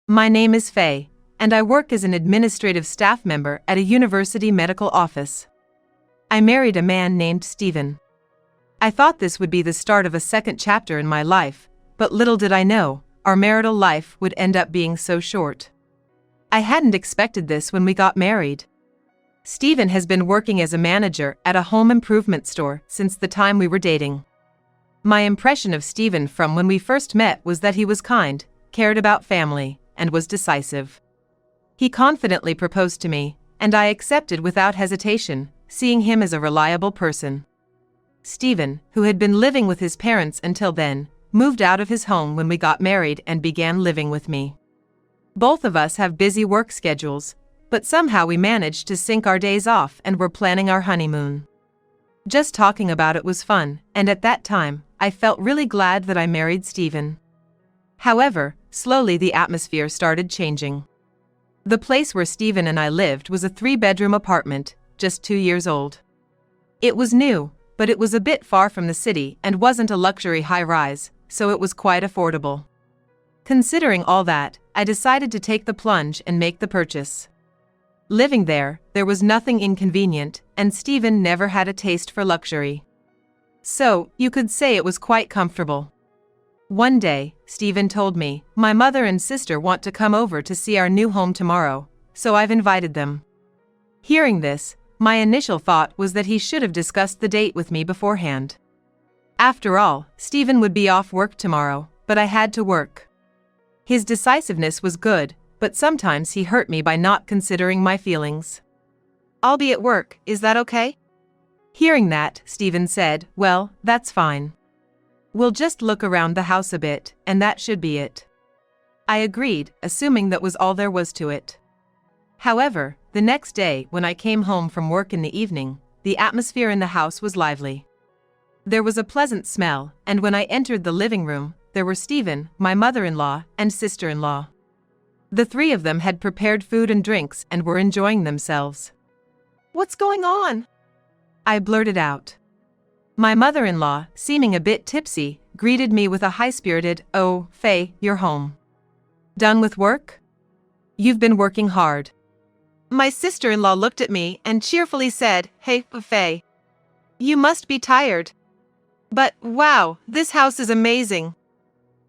My name is Faye, and I work as an administrative staff member at a university medical office. I married a man named Stephen. I thought this would be the start of a second chapter in my life, but little did I know, our marital life would end up being so short. I hadn't expected this when we got married. Stephen has been working as a manager at a home improvement store since the time we were dating. My impression of Stephen from when we first met was that he was kind, cared about family, and was decisive. He confidently proposed to me, and I accepted without hesitation, seeing him as a reliable person. Stephen, who had been living with his parents until then, moved out of his home when we got married and began living with me. Both of us have busy work schedules, but somehow we managed to sync our days off and were planning our honeymoon. Just talking about it was fun, and at that time, I felt really glad that I married Stephen. However, slowly the atmosphere started changing. The place where Stephen and I lived was a 3-bedroom apartment, just 2 years old. It was new, but it was a bit far from the city and wasn't a luxury high-rise, so it was quite affordable. Considering all that, I decided to take the plunge and make the purchase. Living there was nothing inconvenient, and Stephen never had a taste for luxury. So, you could say it was quite comfortable. One day, Stephen told me, "My mother and sister want to come over to see our new home tomorrow, so I've invited them." Hearing this, my initial thought was that he should have discussed the date with me beforehand. After all, Stephen would be off work tomorrow, but I had to work. His decisiveness was good, but sometimes he hurt me by not considering my feelings. "I'll be at work, is that okay?" Hearing that, Stephen said, "Well, that's fine. We'll just look around the house a bit, and that should be it." I agreed, assuming that was all there was to it. However, the next day when I came home from work in the evening, the atmosphere in the house was lively. There was a pleasant smell, and when I entered the living room, there were Stephen, my mother-in-law, and sister-in-law. The 3 of them had prepared food and drinks and were enjoying themselves. "What's going on?" I blurted out. My mother-in-law, seeming a bit tipsy, greeted me with a high-spirited, "Oh, Faye, you're home. Done with work? You've been working hard." My sister-in-law looked at me and cheerfully said, "Hey, Faye. You must be tired. But, wow, this house is amazing.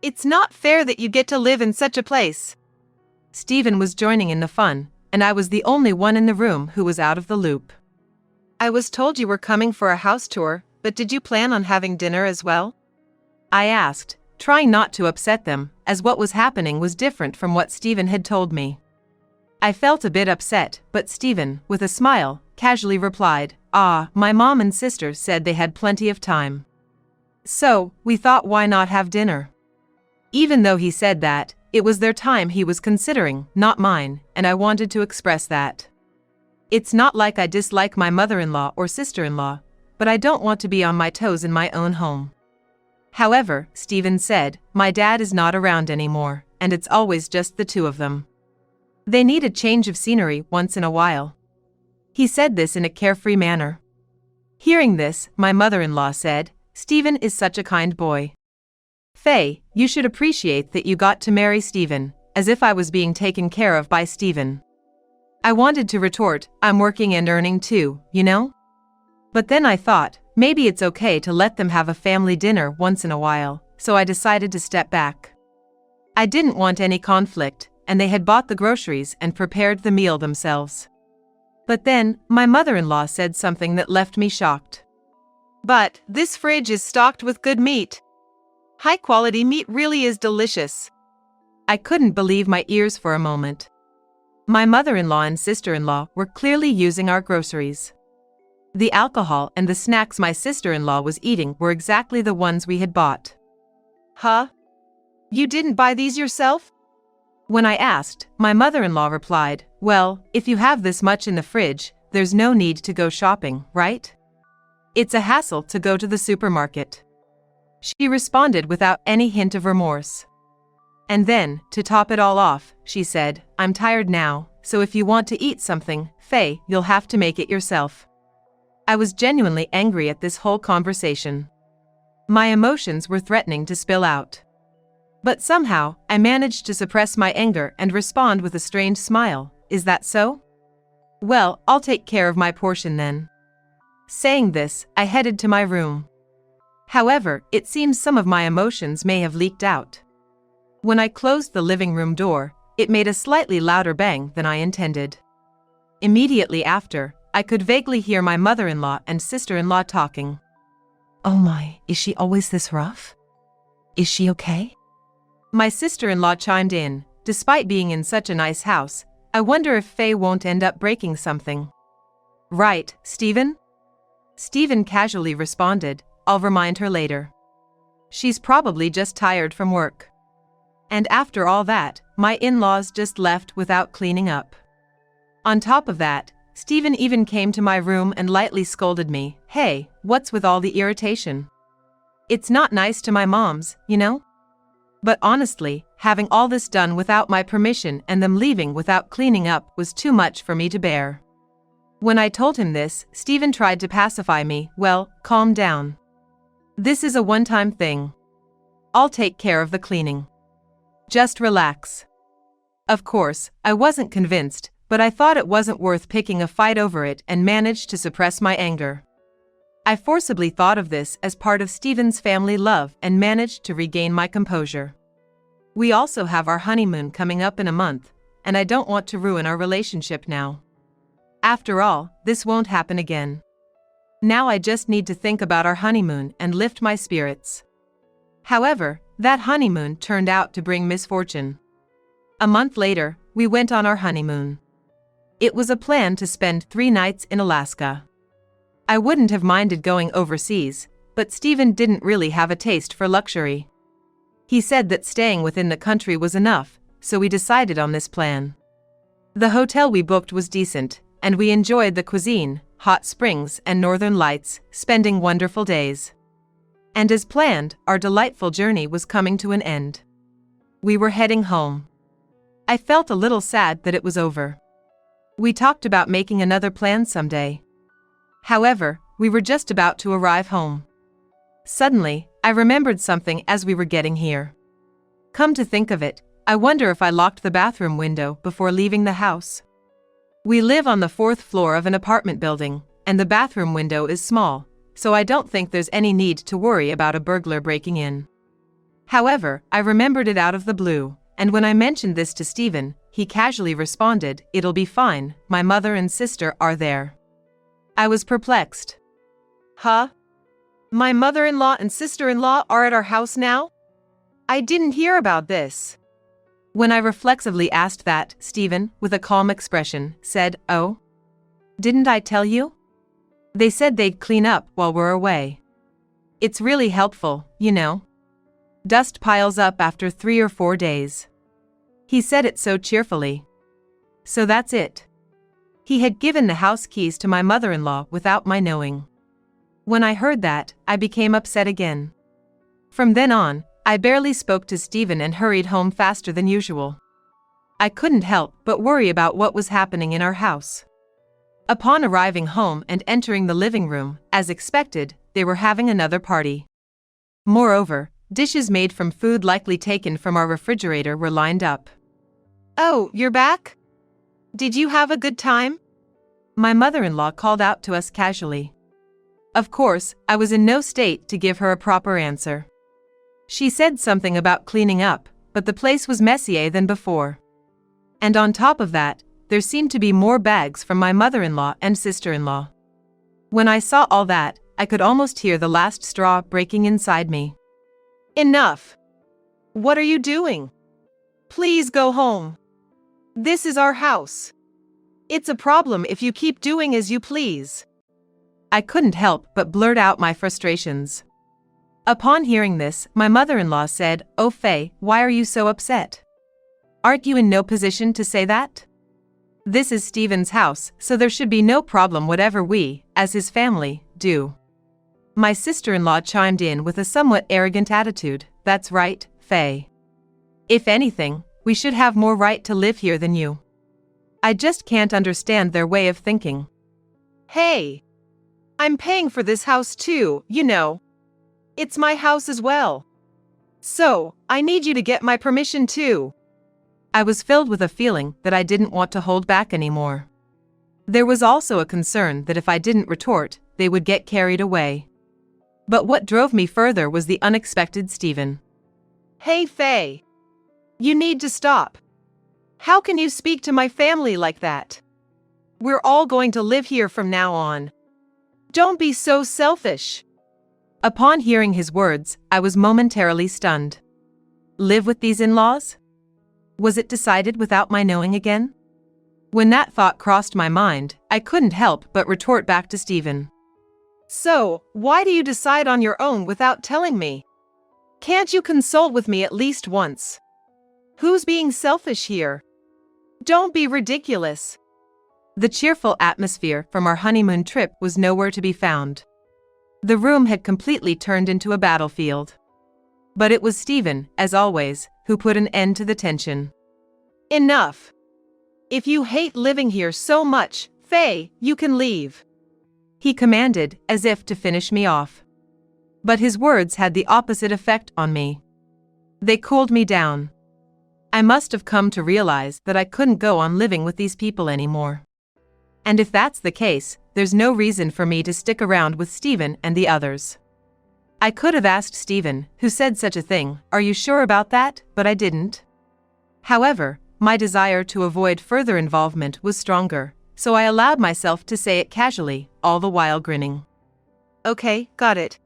It's not fair that you get to live in such a place." Stephen was joining in the fun, and I was the only one in the room who was out of the loop. "I was told you were coming for a house tour, but did you plan on having dinner as well?" I asked, trying not to upset them, as what was happening was different from what Stephen had told me. I felt a bit upset, but Stephen, with a smile, casually replied, My mom and sister said they had plenty of time. So, we thought why not have dinner?" Even though he said that, it was their time he was considering, not mine, and I wanted to express that. It's not like I dislike my mother-in-law or sister-in-law, but I don't want to be on my toes in my own home. However, Stephen said, "My dad is not around anymore, and it's always just the 2 of them. They need a change of scenery once in a while." He said this in a carefree manner. Hearing this, my mother-in-law said, "Stephen is such a kind boy. Faye, you should appreciate that you got to marry Stephen," as if I was being taken care of by Stephen. I wanted to retort, "I'm working and earning too, you know?" But then I thought, maybe it's okay to let them have a family dinner once in a while, so I decided to step back. I didn't want any conflict, and they had bought the groceries and prepared the meal themselves. But then, my mother-in-law said something that left me shocked. "But, this fridge is stocked with good meat. High-quality meat really is delicious." I couldn't believe my ears for a moment. My mother-in-law and sister-in-law were clearly using our groceries. The alcohol and the snacks my sister-in-law was eating were exactly the ones we had bought. "Huh? You didn't buy these yourself?" When I asked, my mother-in-law replied, "Well, if you have this much in the fridge, there's no need to go shopping, right? It's a hassle to go to the supermarket." She responded without any hint of remorse. And then, to top it all off, she said, "I'm tired now, so if you want to eat something, Faye, you'll have to make it yourself." I was genuinely angry at this whole conversation. My emotions were threatening to spill out. But somehow, I managed to suppress my anger and respond with a strained smile. Is that so? Well, I'll take care of my portion then. Saying this, I headed to my room. However, it seems some of my emotions may have leaked out. When I closed the living room door, it made a slightly louder bang than I intended. Immediately after, I could vaguely hear my mother-in-law and sister-in-law talking. Oh my, is she always this rough? Is she okay? My sister-in-law chimed in. Despite being in such a nice house, I wonder if Faye won't end up breaking something. Right, Stephen? Stephen casually responded. I'll remind her later. She's probably just tired from work. And after all that, my in-laws just left without cleaning up. On top of that, Stephen even came to my room and lightly scolded me. Hey, what's with all the irritation? It's not nice to my moms, you know? But honestly, having all this done without my permission and them leaving without cleaning up was too much for me to bear. When I told him this, Stephen tried to pacify me. Well, calm down. This is a one-time thing. I'll take care of the cleaning. Just relax. Of course, I wasn't convinced, but I thought it wasn't worth picking a fight over it and managed to suppress my anger. I forcibly thought of this as part of Stephen's family love and managed to regain my composure. We also have our honeymoon coming up in a month, and I don't want to ruin our relationship now. After all, this won't happen again. Now I just need to think about our honeymoon and lift my spirits. However, that honeymoon turned out to bring misfortune. A month later, we went on our honeymoon. It was a plan to spend 3 nights in Alaska. I wouldn't have minded going overseas, but Stephen didn't really have a taste for luxury. He said that staying within the country was enough, so we decided on this plan. The hotel we booked was decent, and we enjoyed the cuisine, hot springs, and northern lights, spending wonderful days. And as planned, our delightful journey was coming to an end. We were heading home. I felt a little sad that it was over. We talked about making another plan someday. However, we were just about to arrive home. Suddenly, I remembered something as we were getting here. Come to think of it, I wonder if I locked the bathroom window before leaving the house. We live on the 4th floor of an apartment building, and the bathroom window is small, so I don't think there's any need to worry about a burglar breaking in. However, I remembered it out of the blue, and when I mentioned this to Stephen, he casually responded, "It'll be fine, my mother and sister are there." I was perplexed. Huh? My mother-in-law and sister-in-law are at our house now? I didn't hear about this. When I reflexively asked that, Stephen, with a calm expression, said, "Oh? Didn't I tell you? They said they'd clean up while we're away. It's really helpful, you know. Dust piles up after 3 or 4 days." He said it so cheerfully. So that's it. He had given the house keys to my mother-in-law without my knowing. When I heard that, I became upset again. From then on, I barely spoke to Stephen and hurried home faster than usual. I couldn't help but worry about what was happening in our house. Upon arriving home and entering the living room, as expected, they were having another party. Moreover, dishes made from food likely taken from our refrigerator were lined up. "Oh, you're back? Did you have a good time?" My mother-in-law called out to us casually. Of course, I was in no state to give her a proper answer. She said something about cleaning up, but the place was messier than before. And on top of that, there seemed to be more bags from my mother-in-law and sister-in-law. When I saw all that, I could almost hear the last straw breaking inside me. Enough! What are you doing? Please go home. This is our house. It's a problem if you keep doing as you please. I couldn't help but blurt out my frustrations. Upon hearing this, my mother-in-law said, "Oh Faye, why are you so upset? Aren't you in no position to say that? This is Stephen's house, so there should be no problem whatever we, as his family, do." My sister-in-law chimed in with a somewhat arrogant attitude. "That's right, Faye. If anything, we should have more right to live here than you. I just can't understand their way of thinking." "Hey! I'm paying for this house too, you know. It's my house as well." So, I need you to get my permission too. I was filled with a feeling that I didn't want to hold back anymore. There was also a concern that if I didn't retort, they would get carried away. But what drove me further was the unexpected Stephen. Hey Faye! You need to stop. How can you speak to my family like that? We're all going to live here from now on. Don't be so selfish. Upon hearing his words, I was momentarily stunned. Live with these in-laws? Was it decided without my knowing again? When that thought crossed my mind, I couldn't help but retort back to Stephen. So, why do you decide on your own without telling me? Can't you consult with me at least once? Who's being selfish here? Don't be ridiculous. The cheerful atmosphere from our honeymoon trip was nowhere to be found. The room had completely turned into a battlefield. But it was Stephen, as always, who put an end to the tension. Enough. If you hate living here so much, Faye, you can leave. He commanded, as if to finish me off. But his words had the opposite effect on me. They cooled me down. I must have come to realize that I couldn't go on living with these people anymore. And if that's the case, there's no reason for me to stick around with Stephen and the others. I could have asked Stephen, who said such a thing, "Are you sure about that?" but I didn't. However, my desire to avoid further involvement was stronger, so I allowed myself to say it casually, all the while grinning. Okay, got it.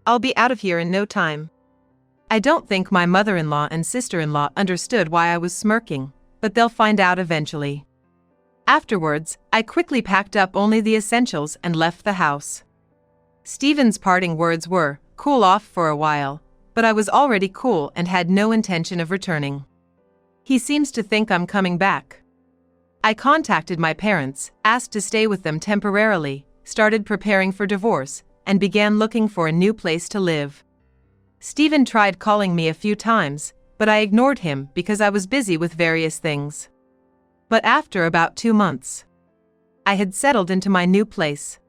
I'll be out of here in no time. I don't think my mother-in-law and sister-in-law understood why I was smirking, but they'll find out eventually. Afterwards, I quickly packed up only the essentials and left the house. Stephen's parting words were, "Cool off for a while," but I was already cool and had no intention of returning. He seems to think I'm coming back. I contacted my parents, asked to stay with them temporarily, started preparing for divorce, and began looking for a new place to live. Stephen tried calling me a few times, but I ignored him because I was busy with various things. But after about 2 months, I had settled into my new place.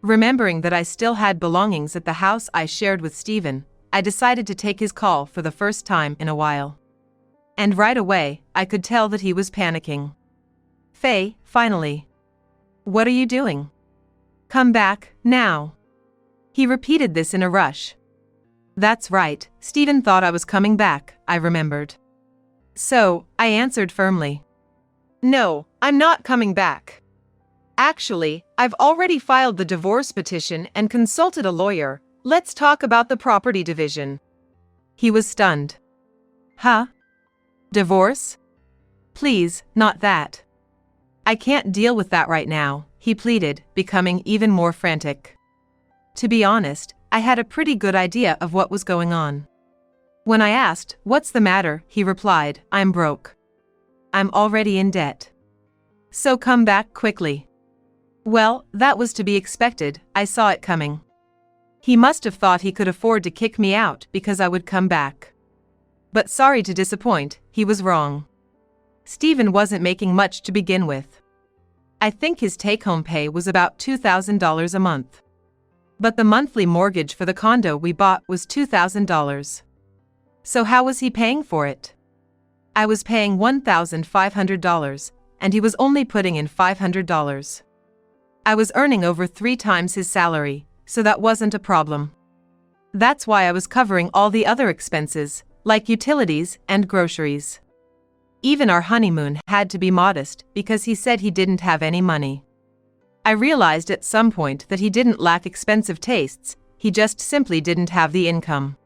Remembering that I still had belongings at the house I shared with Stephen, I decided to take his call for the first time in a while. And right away, I could tell that he was panicking. Faye, finally. What are you doing? Come back, now. He repeated this in a rush. That's right, Stephen thought I was coming back, I remembered. So, I answered firmly. No, I'm not coming back. Actually, I've already filed the divorce petition and consulted a lawyer. Let's talk about the property division. He was stunned. Huh? Divorce? Please, not that. I can't deal with that right now, he pleaded, becoming even more frantic. To be honest, I had a pretty good idea of what was going on. When I asked, "What's the matter?" he replied, "I'm broke. I'm already in debt. So come back quickly." Well, that was to be expected, I saw it coming. He must have thought he could afford to kick me out because I would come back. But sorry to disappoint, he was wrong. Stephen wasn't making much to begin with. I think his take-home pay was about $2,000 a month. But the monthly mortgage for the condo we bought was $2,000. So how was he paying for it? I was paying $1,500, and he was only putting in $500. I was earning over 3 times his salary, so that wasn't a problem. That's why I was covering all the other expenses, like utilities and groceries. Even our honeymoon had to be modest because he said he didn't have any money. I realized at some point that he didn't lack expensive tastes, he just simply didn't have the income.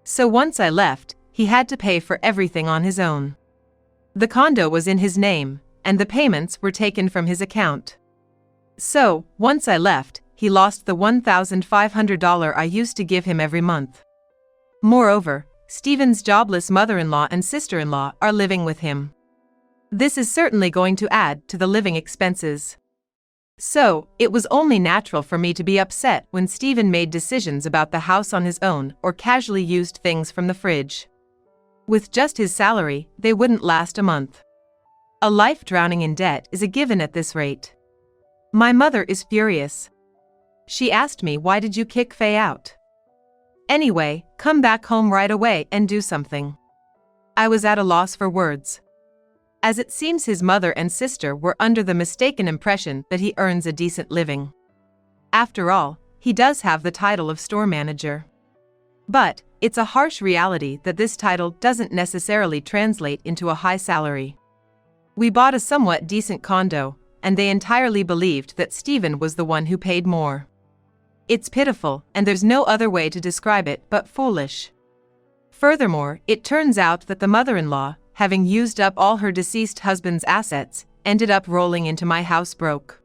So once I left, he had to pay for everything on his own. The condo was in his name, and the payments were taken from his account. So, once I left, he lost the $1,500 I used to give him every month. Moreover, Stephen's jobless mother-in-law and sister-in-law are living with him. This is certainly going to add to the living expenses. So, it was only natural for me to be upset when Stephen made decisions about the house on his own or casually used things from the fridge. With just his salary, they wouldn't last a month. A life drowning in debt is a given at this rate. My mother is furious. She asked me, "Why did you kick Faye out?" Anyway, come back home right away and do something." I was at a loss for words, as it seems his mother and sister were under the mistaken impression that he earns a decent living. After all, he does have the title of store manager. But it's a harsh reality that this title doesn't necessarily translate into a high salary. We bought a somewhat decent condo, and they entirely believed that Stephen was the one who paid more. It's pitiful, and there's no other way to describe it but foolish. Furthermore, it turns out that the mother-in-law, having used up all her deceased husband's assets, ended up rolling into my house broke.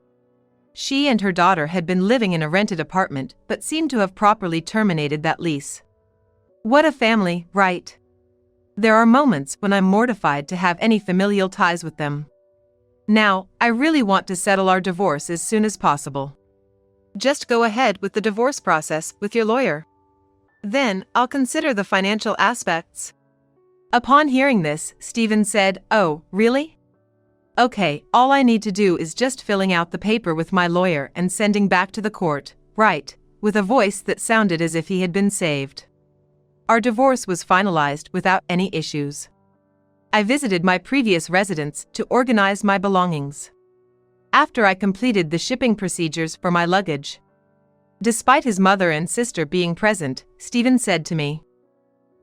She and her daughter had been living in a rented apartment but seemed to have properly terminated that lease. What a family, right? There are moments when I'm mortified to have any familial ties with them. Now, I really want to settle our divorce as soon as possible. Just go ahead with the divorce process with your lawyer. Then, I'll consider the financial aspects." Upon hearing this, Stephen said, "Oh, really? Okay, all I need to do is just filling out the paper with my lawyer and sending back to the court, right?" with a voice that sounded as if he had been saved. Our divorce was finalized without any issues. I visited my previous residence to organize my belongings. After I completed the shipping procedures for my luggage, despite his mother and sister being present, Stephen said to me,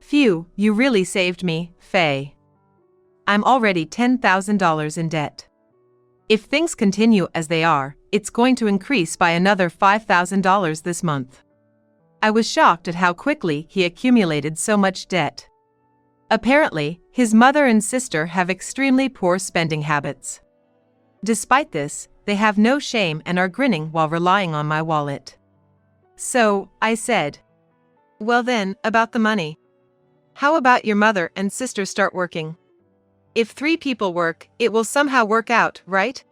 "Phew, you really saved me, Faye. I'm already $10,000 in debt. If things continue as they are, it's going to increase by another $5,000 this month." I was shocked at how quickly he accumulated so much debt. Apparently, his mother and sister have extremely poor spending habits. Despite this, they have no shame and are grinning while relying on my wallet. So, I said, "Well then, about the money. How about your mother and sister start working? If 3 people work, it will somehow work out, right?"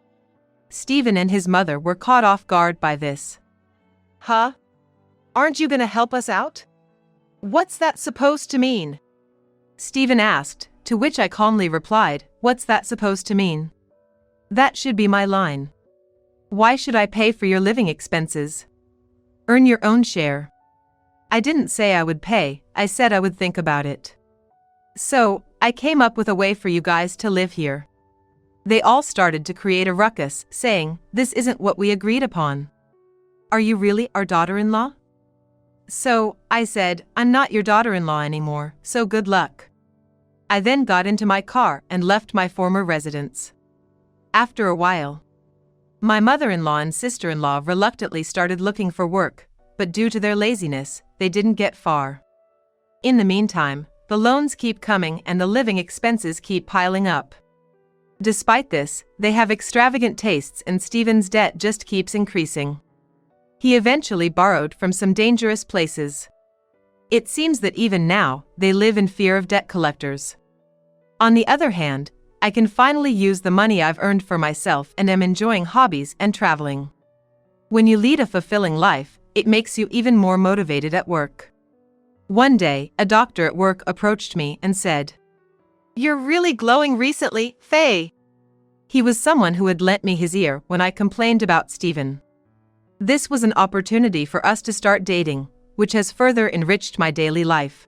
Stephen and his mother were caught off guard by this. "Huh? Aren't you gonna help us out? What's that supposed to mean?" Stephen asked, to which I calmly replied, "What's that supposed to mean? That should be my line. Why should I pay for your living expenses? Earn your own share." I didn't say I would pay, I said I would think about it. "So, I came up with a way for you guys to live here." They all started to create a ruckus, saying, "This isn't what we agreed upon. Are you really our daughter-in-law?" So, I said, "I'm not your daughter-in-law anymore, so good luck." I then got into my car and left my former residence. After a while, my mother-in-law and sister-in-law reluctantly started looking for work, but due to their laziness, they didn't get far. In the meantime, the loans keep coming and the living expenses keep piling up. Despite this, they have extravagant tastes and Stephen's debt just keeps increasing. He eventually borrowed from some dangerous places. It seems that even now, they live in fear of debt collectors. On the other hand, I can finally use the money I've earned for myself and am enjoying hobbies and traveling. When you lead a fulfilling life, it makes you even more motivated at work. One day, a doctor at work approached me and said, "You're really glowing recently, Faye." He was someone who had lent me his ear when I complained about Stephen. This was an opportunity for us to start dating, which has further enriched my daily life.